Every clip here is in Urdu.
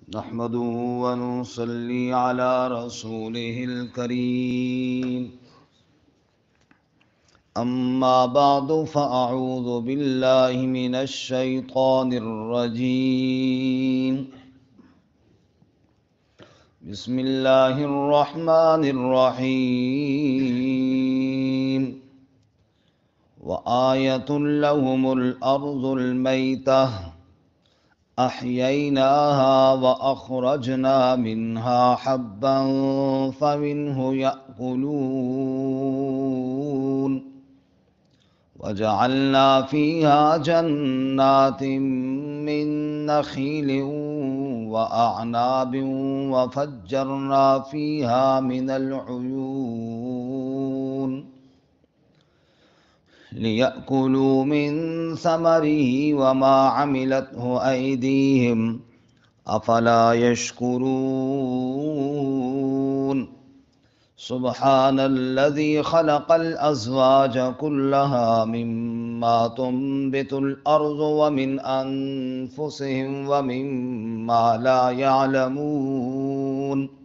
نحمده ونصلي على رسوله الكريم أما بعد فأعوذ بالله من الشيطان الرجيم بسم الله الرحمن الرحيم وآية لهم الأرض الميتة أحييناها وأخرجنا منها حبا فمنه يأكلون وجعلنا فيها جنات من نخيل وأعناب وفجرنا فيها من العيون ليأكلوا من ثمره وما عملته أيديهم أفلا يشكرون سبحان الذي خلق الأزواج كلها مما تنبت الأرض ومن أنفسهم ومما لا يعلمون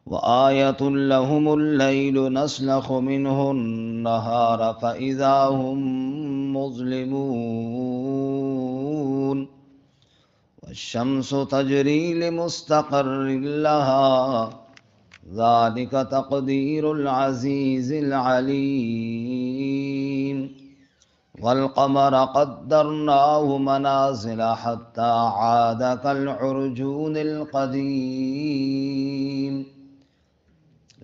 وآية لهم الليل نسلخ منه النهار فإذا هم مظلمون والشمس تجري لمستقر لها ذلك تقدير العزيز العليم والقمر قدرناه منازل حتى عاد كالعرجون القديم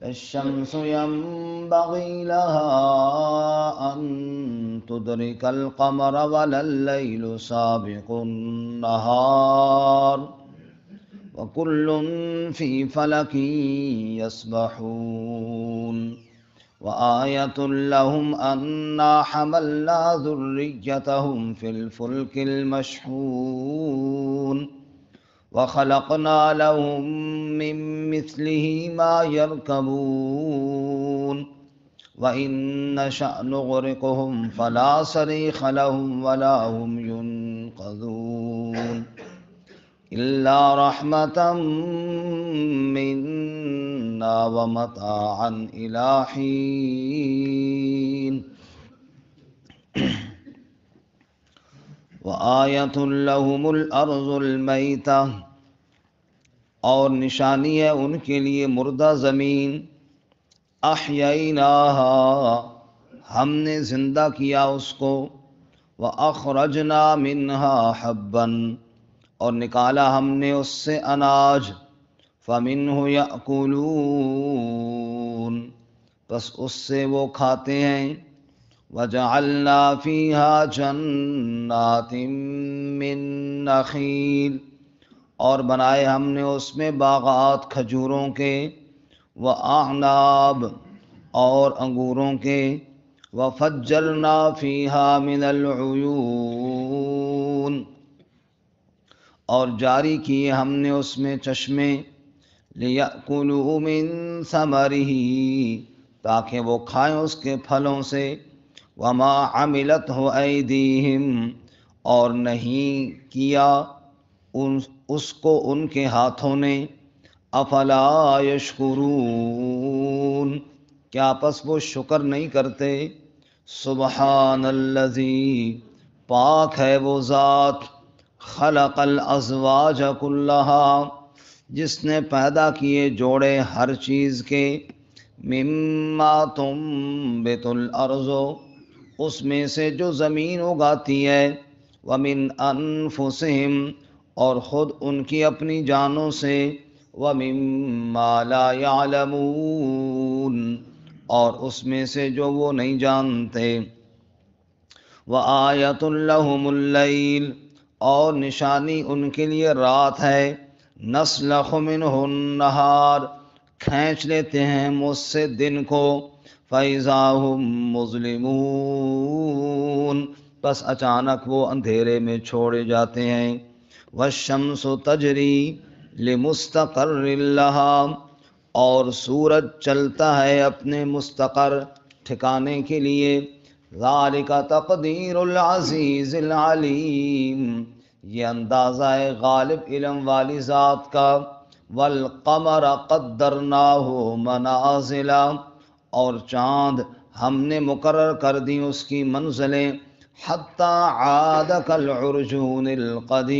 الشمس ينبغي لها أن تدرك القمر ولا الليل سابق النهار وكل في فلك يسبحون وآية لهم أنا حملنا ذريتهم في الفلك المشحون وخلقنا لهم من مثله ما يركبون وإن نشأ نغرقهم فلا صريخ لهم ولا هم ينقذون إلا رحمة منا ومتاعا إلى حين وآیۃ لہم الارض المیتہ اور نشانی ہے ان کے لیے مردہ زمین احییناہا ہم نے زندہ کیا اس کو وَأَخْرَجْنَا مِنْهَا حَبًّا اور نکالا ہم نے اس سے اناج فَمِنْهُ يَأْكُلُونَ بس اس سے وہ کھاتے ہیں وَجَعَلْنَا فِيهَا جَنَّاتٍ مِّن نَخِيلٍ اور بنائے ہم نے اس میں باغات کھجوروں کے وَأَعْنَابٍ اور انگوروں کے وَفَجَّرْنَا فِيهَا مِنَ الْعُيُونِ اور جاری کیے ہم نے اس میں چشمے لِيَأْكُلُوا مِن ثَمَرِهِ تاکہ وہ کھائیں اس کے پھلوں سے وَمَا عَمِلَتْهُ أَيْدِيهِمْ اور نہیں کیا اس کو ان کے ہاتھوں نے افلا یشکرون کیا پس وہ شکر نہیں کرتے سبحان الذی پاک ہے وہ ذات خلق الازواج کلہا جس نے پیدا کیے جوڑے ہر چیز کے مما تنبت الارض اس میں سے جو زمین اگاتی ہے ومن انفسہم اور خود ان کی اپنی جانوں سے وَمِمَّا لَا يَعْلَمُونَ اور اس میں سے جو وہ نہیں جانتے وَآيَةٌ لَهُمُ اللَّيْلُ اور نشانی ان کے لیے رات ہے نَسْلَخُ مِنْهُ النَّهَارَ کھینچ لیتے ہیں ہم اس سے دن کو فَإِذَا هُمْ مُظْلِمُونَ بس اچانک وہ اندھیرے میں چھوڑے جاتے ہیں والشمس تجری لمستقر لہا اور سورج چلتا ہے اپنے مستقر ٹھکانے کے لیے ذالک تقدیر العزیز العلیم یہ اندازہ ہے غالب علم والی ذات کا۔ والقمر قدرناہ منازل، اور چاند ہم نے مقرر کر دی اس کی منزلیں، حتی عاد کالعرجون القدیم،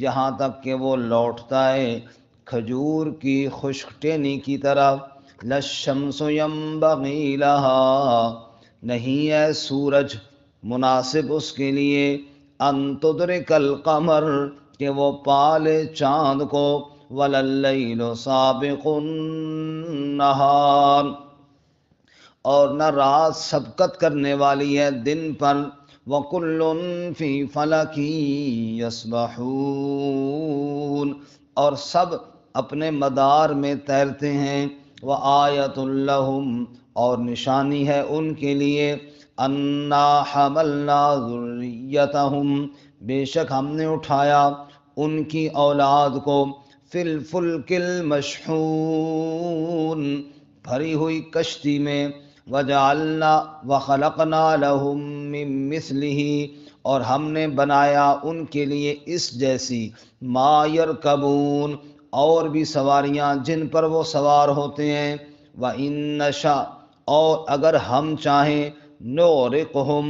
یہاں تک کہ وہ لوٹتا ہے کھجور کی خشک ٹہنی کی طرح۔ للشمس ینبغی لہا، نہیں ہے سورج مناسب اس کے لیے، ان تدرک القمر، کہ وہ پالے چاند کو، ولا اللیل سابق النہار، اور نہ رات سبقت کرنے والی ہے دن پر۔ وَكُلٌّ فِي فَلَكٍ يَسْبَحُونَ، اور سب اپنے مدار میں تیرتے ہیں۔ وَآیَةٌ لَّهُمْ، اور نشانی ہے ان کے لیے، اَنَّا حَمَلْنَا ذُرِّيَّتَهُمْ، بے شک ہم نے اٹھایا ان کی اولاد کو، فِي الْفُلْكِ الْمَشْحُونِ، بھری ہوئی کشتی میں، وَجَعَلْنَا وَخَلَقْنَا لَهُم مِّن مِّثْلِهِ، اور ہم نے بنایا ان کے لیے اس جیسی، ما يرکبون، اور بھی سواریاں جن پر وہ سوار ہوتے ہیں۔ وَإِن نَّشَأْ، اور اگر ہم چاہیں، نُغْرِقْهُمْ،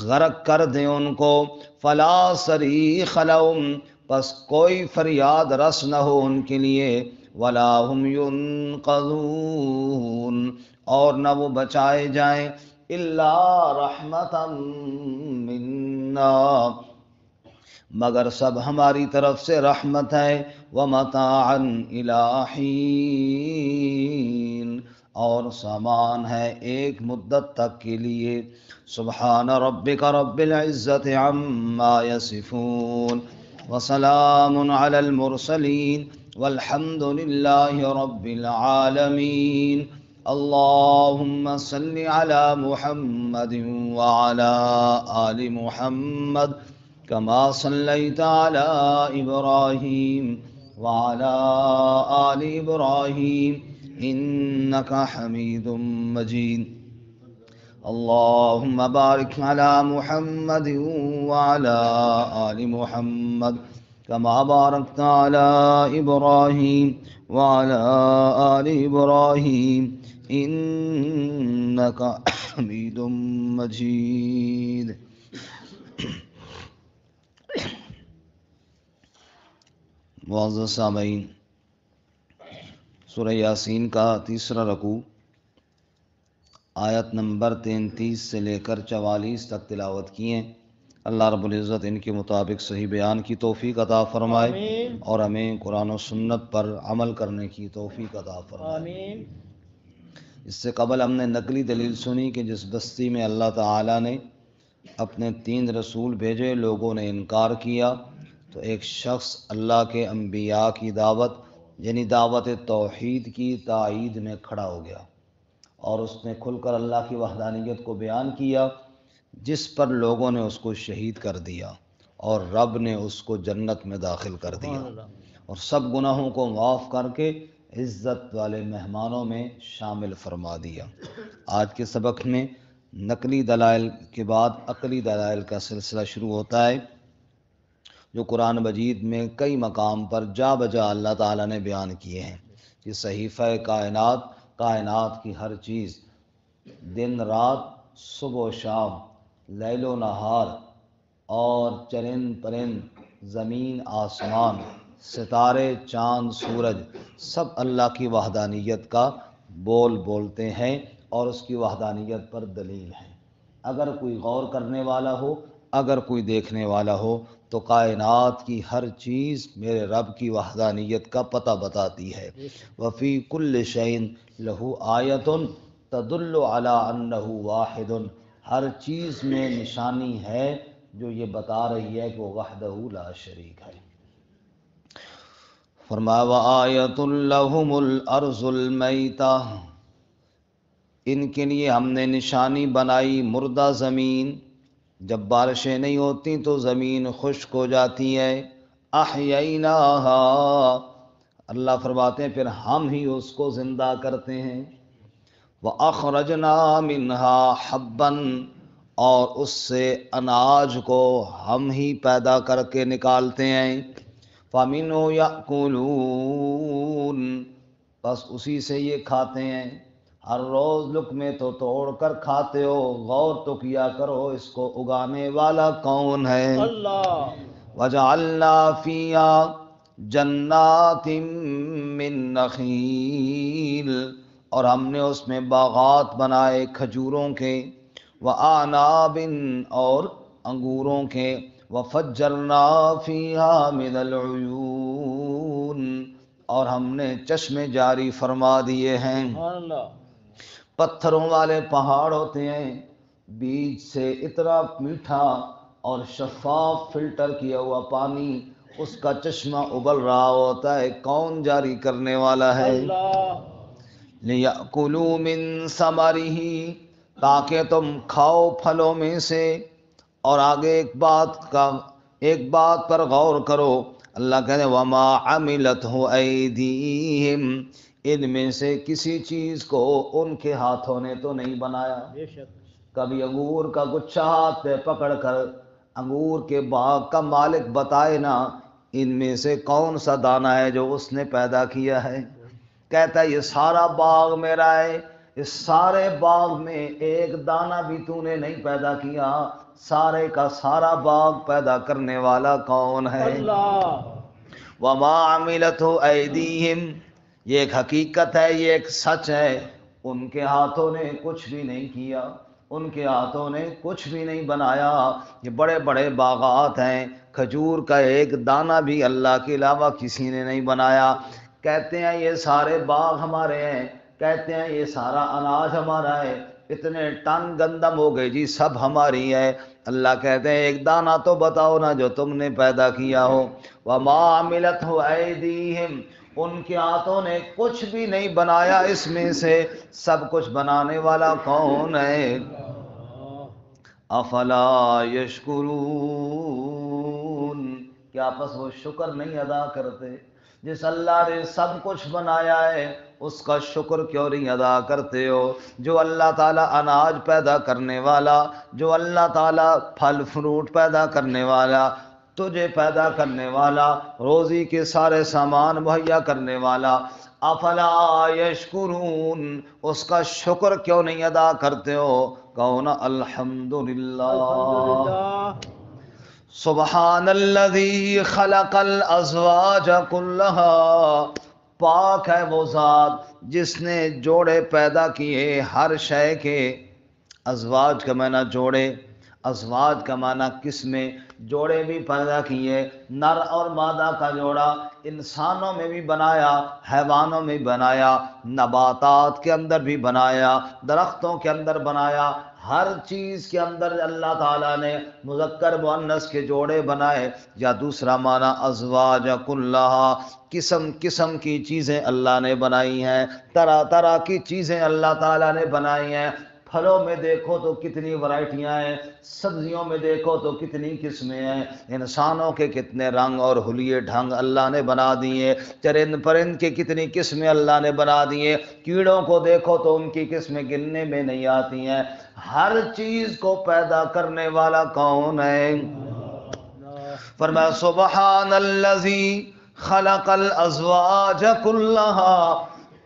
غرق کر دیں ان کو، فَلَا صَرِيخَ لَهُمْ، پس کوئی فریاد رس نہ ہو ان کے لیے، وَلَا هُمْ يُنقَذُونَ، اور نہ وہ بچائے جائیں، الا رحمتا منا، مگر سب ہماری طرف سے رحمت ہے، ومتاعا الی حین، اور سامان ہے ایک مدت تک کے لیے۔ سبحان ربک رب العزت عما یصفون، وسلام علی المرسلین، والحمد للہ رب العالمین۔ اللہم صل علی محمد وعلی آل محمد، کما صلیت علی ابراہیم وعلی آل ابراہیم انک حمید مجید۔ اللہم بارک علی محمد وعلی آل محمد، کما بارکت علی ابراہیم وعلی آل ابراہیم انک حمید مجید۔ معزز سامعین، سورہ یاسین کا تیسرا رکوع آیت نمبر 33 سے لے کر 44 تک تلاوت کیے۔ اللہ رب العزت ان کے مطابق صحیح بیان کی توفیق عطا فرمائے، اور ہمیں قرآن و سنت پر عمل کرنے کی توفیق عطا فرمائے۔ اس سے قبل ہم نے نقلی دلیل سنی کہ جس بستی میں اللہ تعالیٰ نے اپنے 3 رسول بھیجے، لوگوں نے انکار کیا، تو ایک شخص اللہ کے انبیاء کی دعوت، یعنی دعوت توحید کی تائید میں کھڑا ہو گیا، اور اس نے کھل کر اللہ کی وحدانیت کو بیان کیا، جس پر لوگوں نے اس کو شہید کر دیا، اور رب نے اس کو جنت میں داخل کر دیا، اور سب گناہوں کو معاف کر کے عزت والے مہمانوں میں شامل فرما دیا۔ آج کے سبق میں نقلی دلائل کے بعد عقلی دلائل کا سلسلہ شروع ہوتا ہے، جو قرآن مجید میں کئی مقام پر جا بجا اللہ تعالیٰ نے بیان کیے ہیں کہ صحیفہ کائنات، کائنات کی ہر چیز، دن رات، صبح و شام، لیل و نہار، اور چرند پرند، زمین آسمان، ستارے، چاند، سورج، سب اللہ کی وحدانیت کا بول بولتے ہیں، اور اس کی وحدانیت پر دلیل ہیں۔ اگر کوئی غور کرنے والا ہو، اگر کوئی دیکھنے والا ہو، تو کائنات کی ہر چیز میرے رب کی وحدانیت کا پتہ بتاتی ہے۔ وفی کل شیء لہ آیۃ تدل علی انہ واحد، ہر چیز میں نشانی ہے جو یہ بتا رہی ہے کہ وہ وحدہ لا شریک ہے۔ فرمایا وآیۃ لہم الارض المیتہ، ان کے لیے ہم نے نشانی بنائی مردہ زمین، جب بارشیں نہیں ہوتی تو زمین خشک ہو جاتی ہے۔ احییناہا، اللہ فرماتے ہیں پھر ہم ہی اس کو زندہ کرتے ہیں۔ وَأَخْرَجْنَا مِنْهَا حَبًّا، اور اس سے اناج کو ہم ہی پیدا کر کے نکالتے ہیں. فَمِنْهُ يَأْكُلُونَ، بس اسی سے یہ کھاتے ہیں. ہر روز لقمے تو توڑ کر کھاتے ہو، غور تو کیا کرو اس کو اگانے والا کون ہے. اللہ. وَجَعَلْنَا فِيهَا جَنَّاتٍ مِّن نَخِيلٍ، اور ہم نے اس میں باغات بنائے کھجوروں کے، وَأَعْنَابٍ اور انگوروں کے، وَفَجَّرْنَا فِيهَا مِنَ الْعُيُونِ اور ہم نے چشمے جاری فرما دیے ہیں. سبحان اللہ. پتھروں والے پہاڑ ہوتے ہیں، بیچ سے اتنا میٹھا اور شفاف فلٹر کیا ہوا پانی، اس کا چشمہ ابل رہا ہوتا ہے. کون جاری کرنے والا ہے؟ اللہ. لِيَأْكُلُوا مِن ثَمَرِهِ، تاکہ تم کھاؤ پھلوں میں سے. اور آگے ایک بات پر غور کرو. اللہ کہتے ہیں وَمَا عَمِلَتْهُ أَيْدِيهِمْ، ان میں سے کسی چیز کو ان کے ہاتھوں نے تو نہیں بنایا. بے شک. کبھی انگور کا گچھا ہاتھ پہ پکڑ کر انگور کے باغ کا مالک بتائے نا ان میں سے کون سا دانہ ہے جو اس نے پیدا کیا ہے. کہتا ہے یہ سارا باغ میرا ہے، اس سارے باغ میں ایک دانہ بھی تو نے نہیں پیدا کیا. سارے کا سارا باغ پیدا کرنے والا کون ہے؟ اللہ. وَمَا عَمِلَتْهُ أَيْدِيهِمْ، یہ ایک حقیقت ہے، یہ ایک سچ ہے. ان کے ہاتھوں نے کچھ بھی نہیں کیا، ان کے ہاتھوں نے کچھ بھی نہیں بنایا. یہ بڑے بڑے باغات ہیں، کھجور کا ایک دانہ بھی اللہ کے علاوہ کسی نے نہیں بنایا. کہتے ہیں یہ سارے باغ ہمارے ہیں، کہتے ہیں یہ سارا اناج ہمارا ہے، اتنے ٹن گندم ہو گئے جی سب ہماری ہے. اللہ کہتے ہیں ایک دانہ تو بتاؤ نا جو تم نے پیدا کیا ہو. وَمَا عَمِلَتْهُ أَيْدِيهِمْ، ان کے ہاتھوں نے کچھ بھی نہیں بنایا اس میں سے. سب کچھ بنانے والا کون ہے؟ افلا یشکرون، کیا پس وہ شکر نہیں ادا کرتے؟ جس اللہ نے سب کچھ بنایا ہے اس کا شکر کیوں نہیں ادا کرتے ہو؟ جو اللہ تعالیٰ اناج پیدا کرنے والا، جو اللہ تعالیٰ پھل فروٹ پیدا کرنے والا، تجھے پیدا کرنے والا، روزی کے سارے سامان مہیا کرنے والا، افلا یشکرون، اس کا شکر کیوں نہیں ادا کرتے ہو؟ کون؟ الحمدللہ. الحمدللہ. سبحان الذی خلق الازواج کلها، پاک ہے وہ ذات جس نے جوڑے پیدا کیے ہر شے کے. ازواج کا معنی جوڑے، ازواج کا معنی قسمیں، جوڑے بھی پیدا کیے، نر اور مادہ کا جوڑا انسانوں میں بھی بنایا، حیوانوں میں بھی بنایا، نباتات کے اندر بھی بنایا، درختوں کے اندر بنایا. ہر چیز کے اندر اللہ تعالیٰ نے مذکر مؤنث کے جوڑے بنائے. یا دوسرا معنی ازواج کلھا، قسم قسم کی چیزیں اللہ نے بنائی ہیں، طرح طرح کی چیزیں اللہ تعالیٰ نے بنائی ہیں. پھلوں میں دیکھو تو کتنی ورائٹیاں ہیں، سبزیوں میں دیکھو تو کتنی قسمیں ہیں، انسانوں کے کتنے رنگ اور حلیے ڈھنگ اللہ نے بنا دیے، چرند پرند کے کتنی قسمیں اللہ نے بنا دیے. کیڑوں کو دیکھو تو ان کی قسمیں گننے میں نہیں آتی ہیں. ہر چیز کو پیدا کرنے والا کون ہے؟ فرمایا سبحان الذی خلق الازواج کلھا،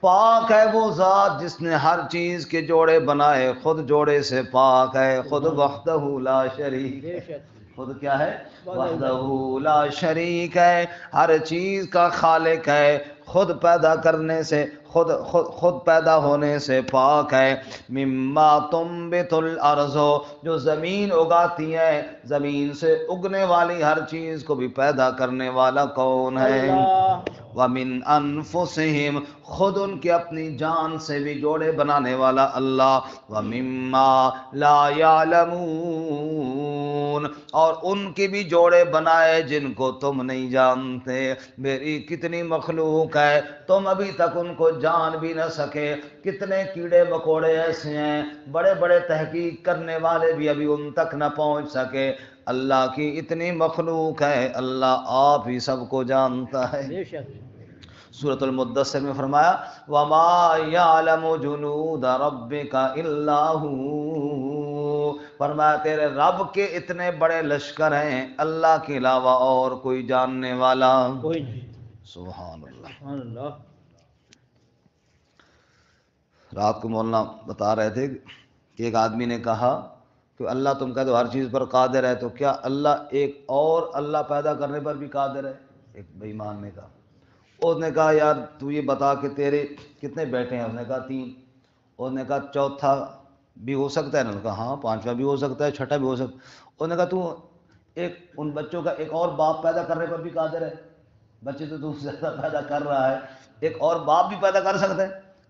پاک ہے وہ ذات جس نے ہر چیز کے جوڑے بنائے، خود جوڑے سے پاک ہے، خود وحدہ لا شریک بے ہے. شک. خود کیا ہے؟ وحدہ لا شریک ہے، ہر چیز کا خالق ہے، خود پیدا کرنے سے خود پیدا ہونے سے پاک ہے. مما تنبت الارض، جو زمین اگاتی ہے، زمین سے اگنے والی ہر چیز کو بھی پیدا کرنے والا کون ہے؟ اللہ. وَمِنْ أَنفُسِهِمْ، خود ان کے اپنی جان سے بھی جوڑے بنانے والا اللہ. وَمِمَّا لَا يَعْلَمُونَ، اور ان کے بھی جوڑے بنائے جن کو تم نہیں جانتے. میری کتنی مخلوق ہے تم ابھی تک ان کو جان بھی نہ سکے. کتنے کیڑے مکوڑے ایسے ہیں بڑے بڑے تحقیق کرنے والے بھی ابھی ان تک نہ پہنچ سکے. اللہ کی اتنی مخلوق ہے، اللہ آپ ہی سب کو جانتا ہے. بے شک. سورۃ المدثر میں فرمایا وَمَا يَعْلَمُ جُنُودَ رَبِّكَ إِلَّا هُوَ، فرمایا تیرے رب کے اتنے بڑے لشکر ہیں، اللہ کے علاوہ اور کوئی جاننے والا کوئی نہیں. سبحان اللہ. سبحان اللہ. رات کو مولانا بتا رہے تھے کہ ایک آدمی نے کہا کہ اللہ تم کہتے ہو ہر چیز پر قادر ہے، تو کیا اللہ ایک اور اللہ پیدا کرنے پر بھی قادر ہے؟ ایک بے ایمان نے کہا. اس نے کہا یار تو یہ بتا کہ تیرے کتنے بیٹے ہیں؟ اس نے کہا 3. اس نے کہا چوتھا بھی ہو سکتا ہے؟ انہوں نے کہا ہاں 5واں بھی ہو سکتا ہے، 6ٹھا بھی ہو سکتا ہے. اس نے کہا تو ایک ان بچوں کا ایک اور باپ پیدا کرنے پر بھی قادر ہے؟ بچے تو تم زیادہ پیدا کر رہا ہے، ایک اور باپ بھی پیدا کر سکتا ہے؟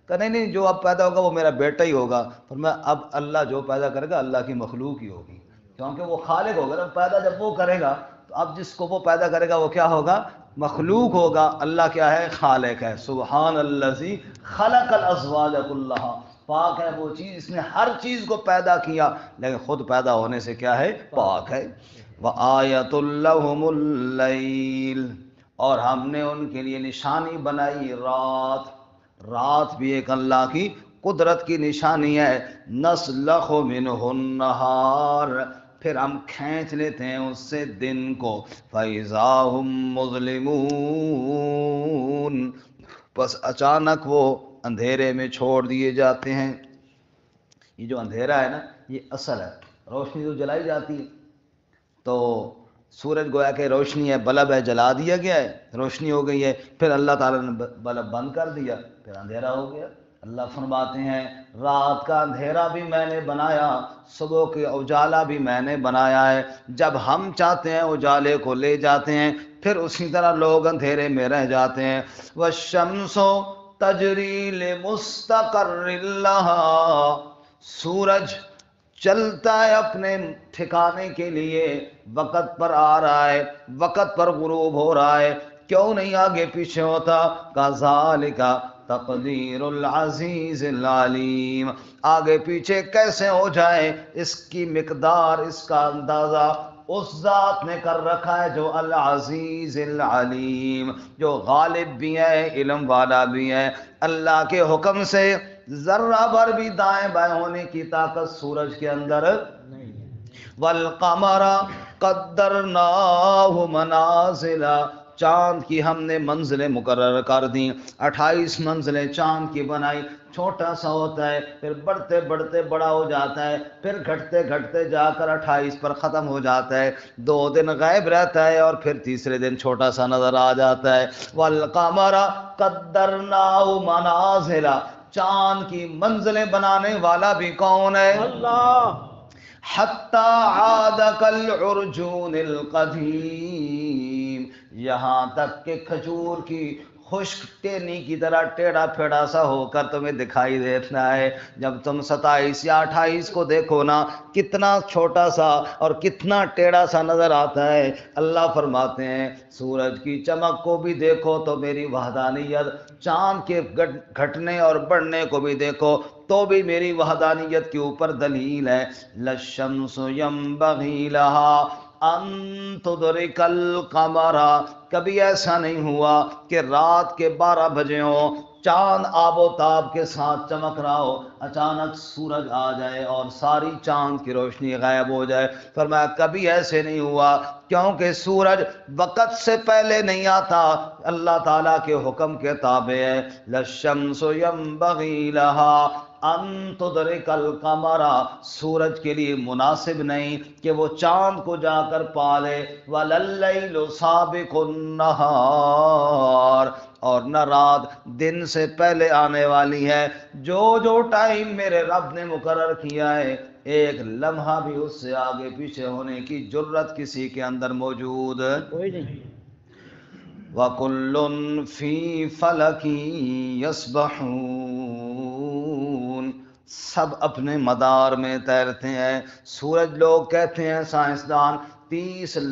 کہ نہیں جو اب پیدا ہوگا وہ میرا بیٹا ہی ہوگا. فرمایا اب اللہ جو پیدا کرے گا اللہ کی مخلوق ہی ہوگی، کیونکہ وہ خالق ہوگا نا. پیدا جب وہ کرے گا تو اب جس کو وہ پیدا کرے گا وہ کیا ہوگا؟ مخلوق ہوگا. اللہ کیا ہے؟ خالق ہے. سبحان الذی خلق الازواج کلھا، پاک ہے وہ چیز اس نے ہر چیز کو پیدا کیا لیکن خود پیدا ہونے سے کیا ہے؟ پاک ہے. وآیۃ لہم اللیل، اور ہم نے ان کے لیے نشانی بنائی رات. رات بھی ایک اللہ کی قدرت کی نشانی ہے. نسلخ منہ النہار، پھر ہم کھینچ لیتے ہیں اس سے دن کو. فَإِذَا هُمْ مُظْلِمُونَ، بس اچانک وہ اندھیرے میں چھوڑ دیے جاتے ہیں. یہ جو اندھیرا ہے نا یہ اصل ہے. روشنی تو جلائی جاتی ہے، تو سورج گویا کہ روشنی ہے، بلب ہے، جلا دیا گیا ہے، روشنی ہو گئی ہے. پھر اللہ تعالیٰ نے بلب بند کر دیا، پھر اندھیرا ہو گیا. اللہ فرماتے ہیں رات کا اندھیرا بھی میں نے بنایا، صبح کے اجالا بھی میں نے بنایا ہے. جب ہم چاہتے ہیں اجالے کو لے جاتے ہیں، پھر اسی طرح لوگ اندھیرے میں رہ جاتے ہیں. والشمس تجری لمستقر لہا، سورج چلتا ہے اپنے ٹھکانے کے لیے، وقت پر آ رہا ہے، وقت پر غروب ہو رہا ہے، کیوں نہیں آگے پیچھے ہوتا؟ کذالک تقدیر العزیز العلیم، آگے پیچھے کیسے ہو جائے اس کی مقدار، اس کا اندازہ اس ذات نے کر رکھا ہے جو العزیز العلیم، جو غالب بھی ہے، علم والا بھی ہے. اللہ کے حکم سے ذرہ بھر بھی دائیں بائیں ہونے کی طاقت سورج کے اندر نہیں. والقمر قدرناہ منازل، چاند کی ہم نے منزلیں مقرر کر دیں. 28 منزلیں چاند کی بنائی. چھوٹا سا ہوتا ہے، پھر بڑھتے بڑھتے بڑا ہو جاتا ہے، پھر گھٹتے گھٹتے جا کر 28 پر ختم ہو جاتا ہے. 2 دن غائب رہتا ہے اور پھر تیسرے دن چھوٹا سا نظر آ جاتا ہے. والقمر قدرناہ منازل، چاند کی منزلیں بنانے والا بھی کون ہے؟ اللہ. حتی عاد کالعرجون القدیم، یہاں تک کہ کھجور کی خشک ٹہنی کی طرح ٹیڑھا پھیڑا سا ہو کر تمہیں دکھائی دیتا ہے. جب تم 27 یا 28 کو دیکھو نا کتنا چھوٹا سا اور کتنا ٹیڑھا سا نظر آتا ہے. اللہ فرماتے ہیں سورج کی چمک کو بھی دیکھو تو میری وحدانیت، چاند کے گھٹنے اور بڑھنے کو بھی دیکھو تو بھی میری وحدانیت کے اوپر دلیل ہے. للشمس ينبغي لها ان تدرک القمر، کبھی ایسا نہیں ہوا کہ رات کے 12 بجے ہوں، چاند آب و تاب کے ساتھ چمک رہا ہو، اچانک سورج آ جائے اور ساری چاند کی روشنی غائب ہو جائے. فرمایا کبھی ایسے نہیں ہوا، کیونکہ سورج وقت سے پہلے نہیں آتا، اللہ تعالیٰ کے حکم کے تابع ہے. للشمس ينبغي لها ان تدرک القمر، سورج کے لیے مناسب نہیں کہ وہ چاند کو جا کر پالے. وَلَلَّيْلُ سَابِقُ النَّهَارِ، اور نہ رات دن سے پہلے آنے والی ہے. جو ٹائم میرے رب نے مقرر کیا ہے ایک لمحہ بھی اس سے آگے پیچھے ہونے کی جرت کسی کے اندر موجود کوئی نہیں. وَكُلٌّ فِي فَلَكٍ يَسْبَحُونَ، سب اپنے مدار میں تیرتے ہیں. سورج لوگ کہتے ہیں سائنسدان 30